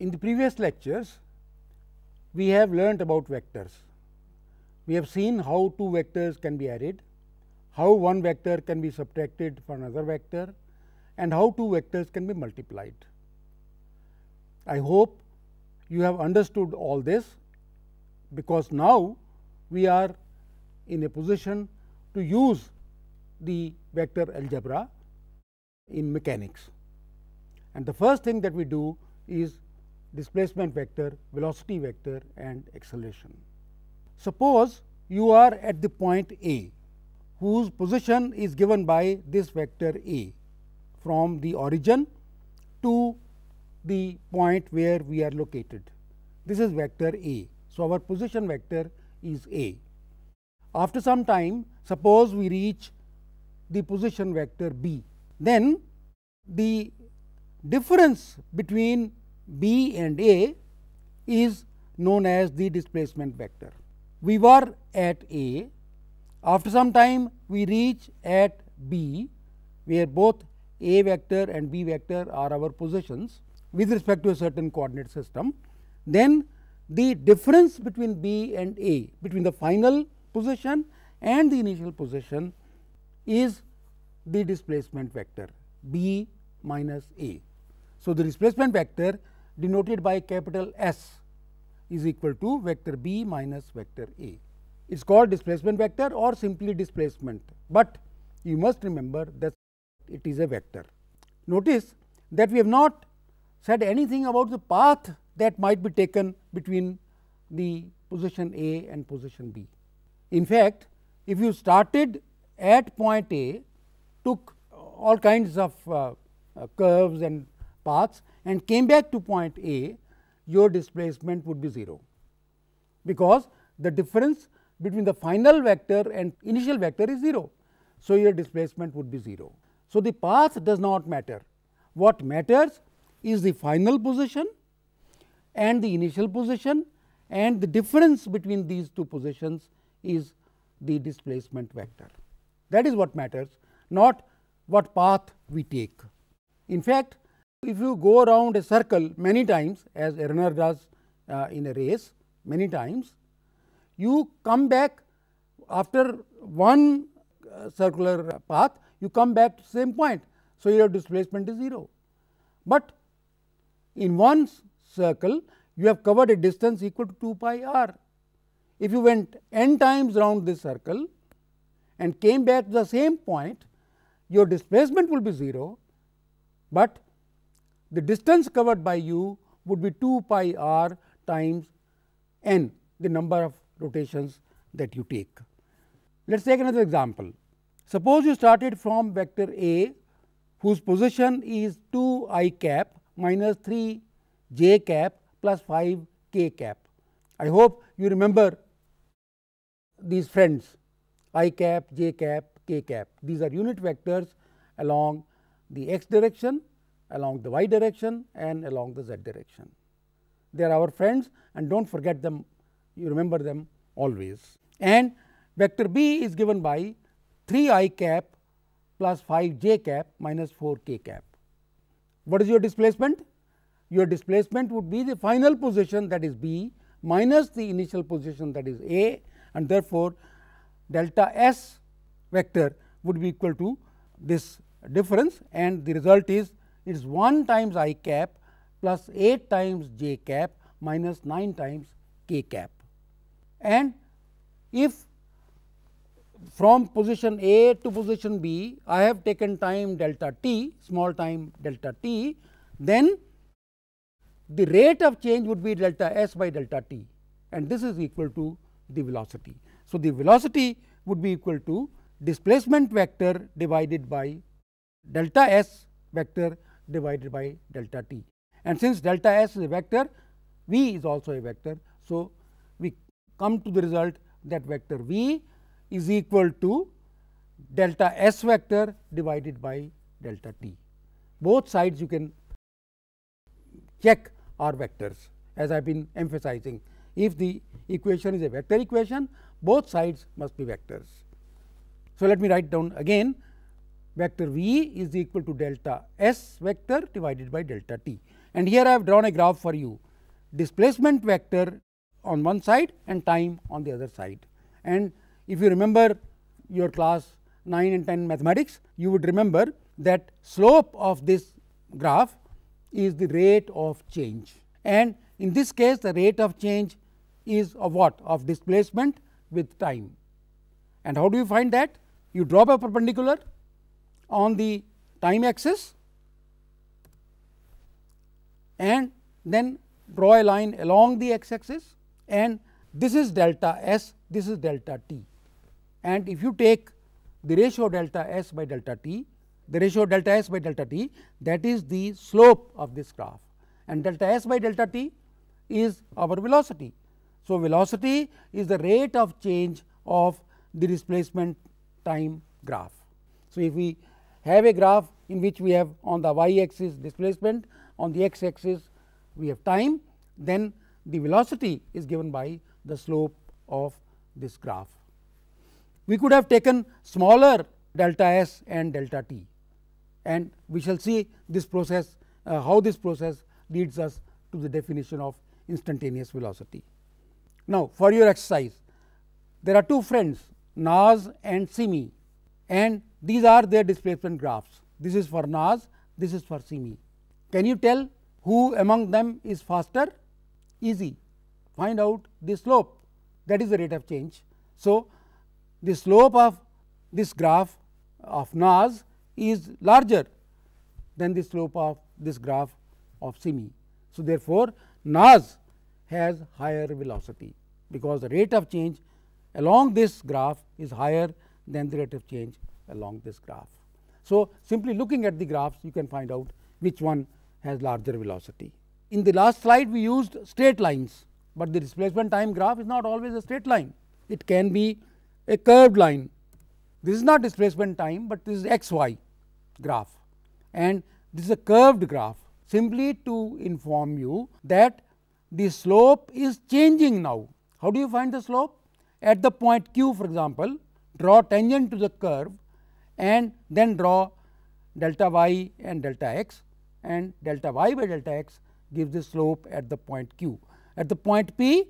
In the previous lectures, we have learnt about vectors. We have seen how two vectors can be added, how one vector can be subtracted from another vector, and how two vectors can be multiplied. I hope you have understood all this, because now we are in a position to use the vector algebra in mechanics. And the first thing that we do is displacement vector, velocity vector, and acceleration. Suppose you are at the point A, whose position is given by this vector A from the origin to the point where we are located. This is vector A. So, our position vector is A. After some time, suppose we reach the position vector B, then the difference between B and A is known as the displacement vector. We were at A, after some time we reach at B, where both A vector and B vector are our positions with respect to a certain coordinate system. Then the difference between B and A, between the final position and the initial position, is the displacement vector B minus A. So, the displacement vector denoted by capital S is equal to vector B minus vector A. It is called displacement vector or simply displacement, but you must remember that it is a vector. Notice that we have not said anything about the path that might be taken between the position A and position B. In fact, if you started at point A, took all kinds of curves and paths and came back to point A, your displacement would be 0, because the difference between the final vector and initial vector is 0. So, your displacement would be 0. So, the path does not matter. What matters is the final position and the initial position, and the difference between these two positions is the displacement vector. That is what matters, not what path we take. In fact, if you go around a circle many times, as a runner does in a race many times, you come back after one circular path, you come back to the same point. So, your displacement is 0. But in one circle, you have covered a distance equal to 2 pi r. If you went n times round this circle and came back to the same point, your displacement will be 0, but the distance covered by you would be 2 pi r times n, the number of rotations that you take. Let us take another example. Suppose you started from vector A, whose position is 2 I cap minus 3 j cap plus 5 k cap. I hope you remember these friends, I cap, j cap, k cap. These are unit vectors along the x direction, along the y direction, and along the z direction. They are our friends, and do not forget them, you remember them always. And vector B is given by 3 I cap plus 5 j cap minus 4 k cap. What is your displacement? Your displacement would be the final position, that is B, minus the initial position, that is A, and therefore, delta S vector would be equal to this difference, and the result is it is 1 times I cap plus 8 times j cap minus 9 times k cap. And if from position A to position B, I have taken time delta t, small time delta t, then the rate of change would be delta S by delta t, and this is equal to the velocity. So, the velocity would be equal to displacement vector divided by delta S vector divided by delta t, and since delta S is a vector, V is also a vector. So, we come to the result that vector V is equal to delta S vector divided by delta t. Both sides you can check are vectors, as I have been emphasizing. If the equation is a vector equation, both sides must be vectors. So, let me write down again, vector V is equal to delta S vector divided by delta t, And here I have drawn a graph for you, displacement vector on one side and time on the other side. And if you remember your class 9 and 10 mathematics, you would remember that slope of this graph is the rate of change, and in this case the rate of change is of what? Of displacement with time. And how do you find that? You drop a perpendicular on the time axis and then draw a line along the x axis, and this is delta s, this is delta t. And if you take the ratio delta s by delta t, the ratio delta s by delta t, that is the slope of this graph, and delta s by delta t is our velocity. So, velocity is the rate of change of the displacement time graph. So, if we have a graph in which we have on the y axis displacement, on the x axis we have time, then the velocity is given by the slope of this graph. We could have taken smaller delta s and delta t, and we shall see this process, how this process leads us to the definition of instantaneous velocity. Now, for your exercise, there are two friends Naz and Simi, and these are their displacement graphs. This is for Naz, this is for Simi. Can you tell who among them is faster? Easy. Find out the slope, that is the rate of change. So, the slope of this graph of Naz is larger than the slope of this graph of Simi. So, therefore, Naz has higher velocity, because the rate of change along this graph is higher than the rate of change along this graph. So, simply looking at the graphs you can find out which one has larger velocity. In the last slide we used straight lines, but the displacement time graph is not always a straight line. It can be a curved line. This is not displacement time, but this is x y graph, and this is a curved graph, simply to inform you that the slope is changing now. How do you find the slope? At the point q, for example, draw tangent to the curve and then draw delta y and delta x, and delta y by delta x gives the slope at the point q. At the point p,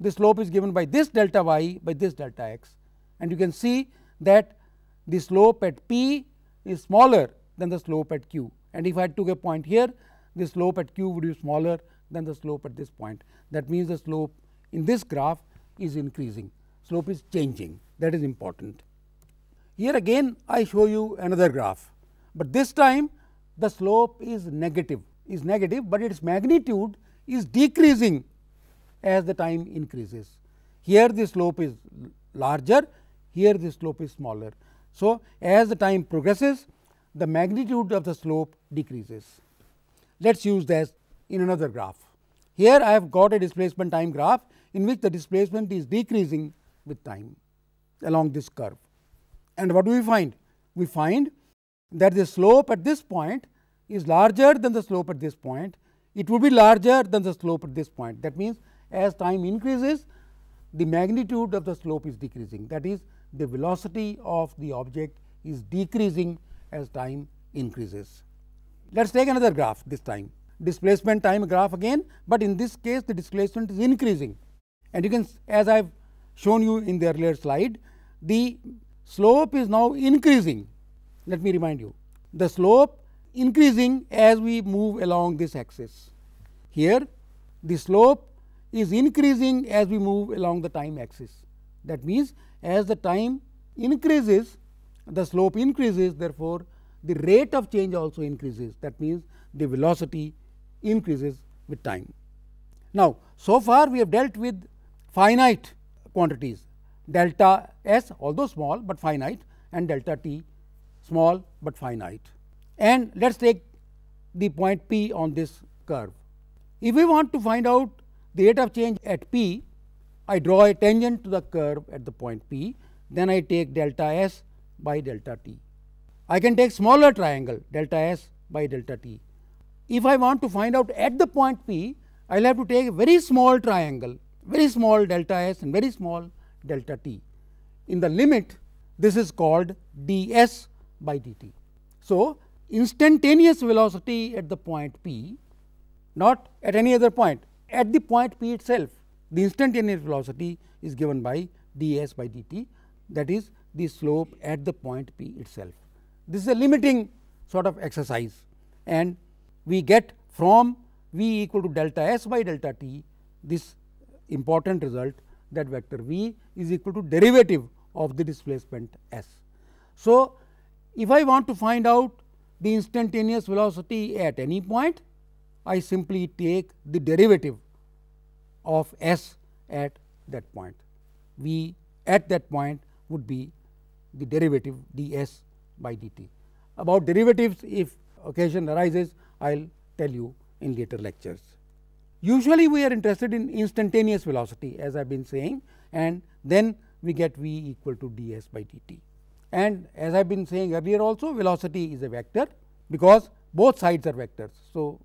the slope is given by this delta y by this delta x, and you can see that the slope at p is smaller than the slope at q, and if I took a point here, the slope at q would be smaller than the slope at this point. That means, the slope in this graph is increasing, slope is changing, that is important. Here again I show you another graph, but this time the slope is negative, but its magnitude is decreasing as the time increases. Here the slope is larger, here the slope is smaller. So, as the time progresses, the magnitude of the slope decreases. Let us use this in another graph. Here I have got a displacement time graph in which the displacement is decreasing with time along this curve. And what do we find? We find that the slope at this point is larger than the slope at this point. It would be larger than the slope at this point. That means, as time increases, the magnitude of the slope is decreasing, that is, the velocity of the object is decreasing as time increases. Let us take another graph, this time displacement time graph again, but in this case the displacement is increasing, and you can, as I have shown you in the earlier slide, the slope is now increasing. Let me remind you, the slope increasing as we move along this axis. Here the slope is increasing as we move along the time axis. That means, as the time increases, the slope increases, therefore, the rate of change also increases. That means, the velocity increases with time. Now, so far we have dealt with finite quantities, delta s although small, but finite, and delta t small but finite. And let us take the point p on this curve. If we want to find out the rate of change at p, I draw a tangent to the curve at the point p, then I take delta s by delta t. I can take smaller triangle delta s by delta t. If I want to find out at the point p, I will have to take a very small triangle, very small delta s and very small delta t. In the limit, this is called ds by dt. So, instantaneous velocity at the point p not at any other point. At the point P itself, the instantaneous velocity is given by ds by dt, that is the slope at the point P itself. This is a limiting sort of exercise, and we get from v equal to delta s by delta t this important result that vector v is equal to derivative of the displacement s. So, if I want to find out the instantaneous velocity at any point, I simply take the derivative of s at that point. V at that point would be the derivative ds by dt. About derivatives, if occasion arises, I will tell you in later lectures. Usually we are interested in instantaneous velocity, as I have been saying, and then we get v equal to ds by dt. And as I have been saying earlier also, velocity is a vector, because both sides are vectors. So,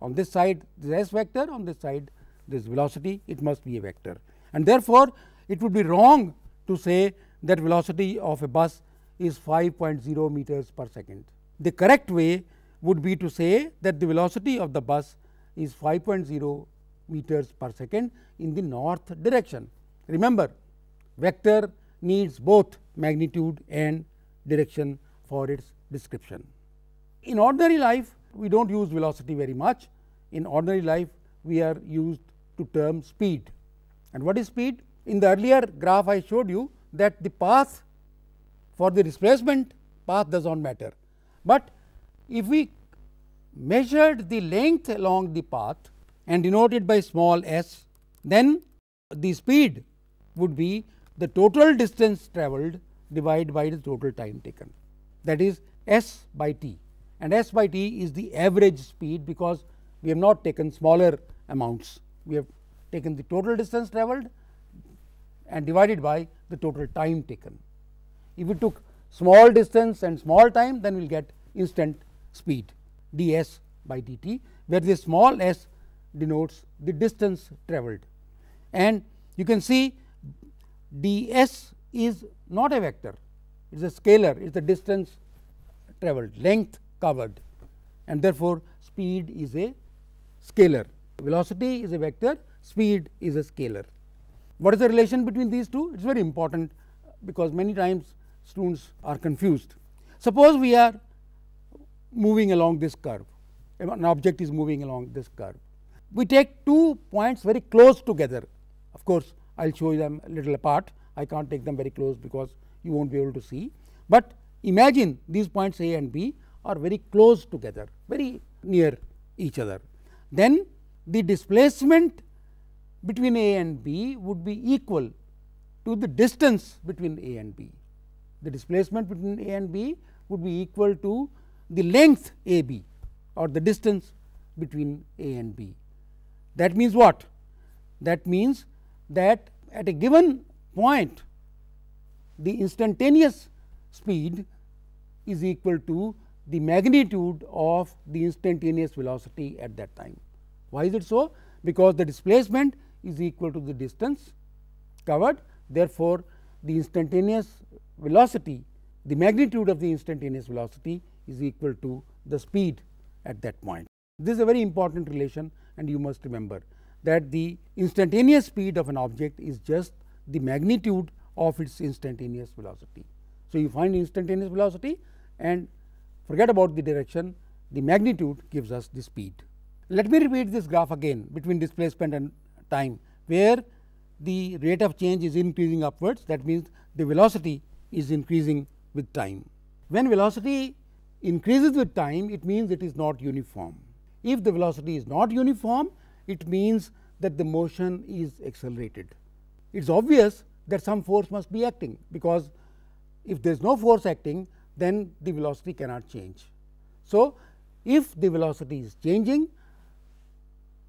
on this side there is s vector, on this side there is velocity, it must be a vector, and therefore, it would be wrong to say that velocity of a bus is 5.0 meters per second. The correct way would be to say that the velocity of the bus is 5.0 meters per second in the north direction. Remember, vector needs both magnitude and direction for its description. In ordinary life, we do not use velocity very much. In ordinary life, we are used to term speed. And what is speed? In the earlier graph, I showed you that the path for the displacement path does not matter, but if we measured the length along the path and denoted by small s, then the speed would be the total distance travelled divided by the total time taken, that is s by t, and s by t is the average speed, because we have not taken smaller amounts, we have taken the total distance travelled and divided by the total time taken. If we took small distance and small time, then we will get instant speed ds by dt, where the small s denotes the distance travelled. And you can see ds is not a vector, it is a scalar, it is the distance travelled, length covered, and therefore, speed is a scalar. Velocity is a vector, speed is a scalar. What is the relation between these two? It is very important, because many times students are confused. Suppose we are moving along this curve, an object is moving along this curve. We take 2 points very close together. Of course, I will show you them a little apart, I cannot take them very close because you will not be able to see, but imagine these points A and B are very close together, very near each other. Then the displacement between A and B would be equal to the distance between A and B. The displacement between A and B would be equal to the length A B, or the distance between A and B. That means what? That means that at a given point, the instantaneous speed is equal to the magnitude of the instantaneous velocity at that time. Why is it so? Because the displacement is equal to the distance covered. Therefore, the instantaneous velocity, the magnitude of the instantaneous velocity is equal to the speed at that point. This is a very important relation, and you must remember that the instantaneous speed of an object is just the magnitude of its instantaneous velocity. So, you find instantaneous velocity and forget about the direction, the magnitude gives us the speed. Let me repeat this graph again between displacement and time, where the rate of change is increasing upwards, that means the velocity is increasing with time. When velocity increases with time, it means it is not uniform. If the velocity is not uniform, it means that the motion is accelerated. It is obvious that some force must be acting, because if there is no force acting, then the velocity cannot change. So, if the velocity is changing,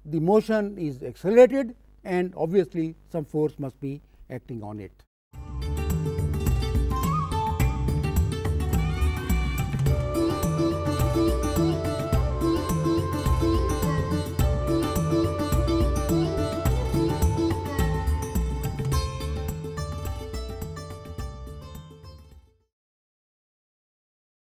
the motion is accelerated, and obviously some force must be acting on it.